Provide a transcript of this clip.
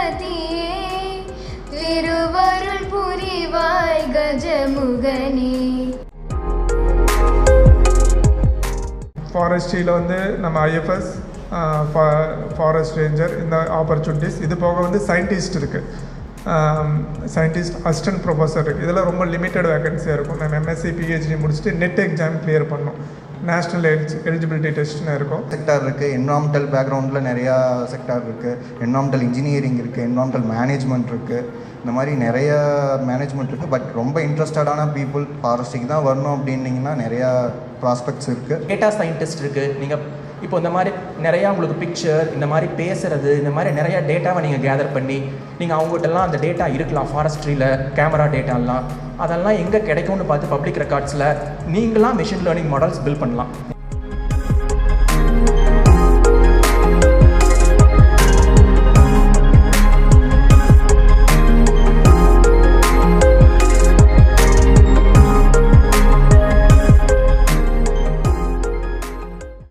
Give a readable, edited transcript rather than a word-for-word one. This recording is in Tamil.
கணபதியே திருவருள் புரிவாய் கஜமுகனே. ஃபாரஸ்ட்ரியில் வந்து நம்ம ஐஎஃப்எஸ், ஃபாரஸ்ட் ரேஞ்சர், இந்த ஆப்பர்ச்சுனிட்டிஸ். இது போக வந்து சயின்டிஸ்ட் இருக்குது, சயின்டிஸ்ட் அசிஸ்டன்ட் ப்ரொஃபஸர் இருக்குது. இதெல்லாம் ரொம்ப லிமிட்டட் வேகன்சியாக இருக்கும். நம்ம எம்எஸ்சி பிஹெச்டி முடிச்சுட்டு நெட் எக்ஸாம் கிளியர் பண்ணணும். நேஷ்னல் எலிஜிபிலிட்டி டெஸ்ட்னு இருக்கும். செக்டார் இருக்குது. என்வரான்மெண்டல் பேக்ரவுண்டில் நிறையா செக்டார் இருக்குது. என்வரான்மெண்டல் இன்ஜினியரிங் இருக்குது, என்வரான்மெண்டல் மேனேஜ்மெண்ட் இருக்குது. இந்த மாதிரி நிறைய மேனேஜ்மெண்ட் இருக்குது. பட் ரொம்ப இன்ட்ரெஸ்டடான பீப்புள் ஃபாரஸ்ட்டுக்கு தான் வரணும் அப்படின்னிங்கன்னா நிறையா ப்ராஸ்பெக்ட்ஸ் இருக்குது. டேட்டா சயின்டிஸ்ட் இருக்குது. நீங்கள் இப்போ இந்த மாதிரி நிறையா உங்களுக்கு பிக்சர், இந்த மாதிரி பேசுகிறது, இந்த மாதிரி நிறையா டேட்டாவை நீங்கள் கேதர் பண்ணி நீங்கள் அவங்ககிட்டலாம் அந்த டேட்டா இருக்கலாம். ஃபாரஸ்ட்ரியில் கேமரா டேட்டாலாம் அதெல்லாம் எங்கே கிடைக்கும்னு பார்த்து பப்ளிக் ரெக்கார்ட்ஸில் நீங்களாம் மெஷின் லேர்னிங் மாடல்ஸ் பில்ட் பண்ணலாம்.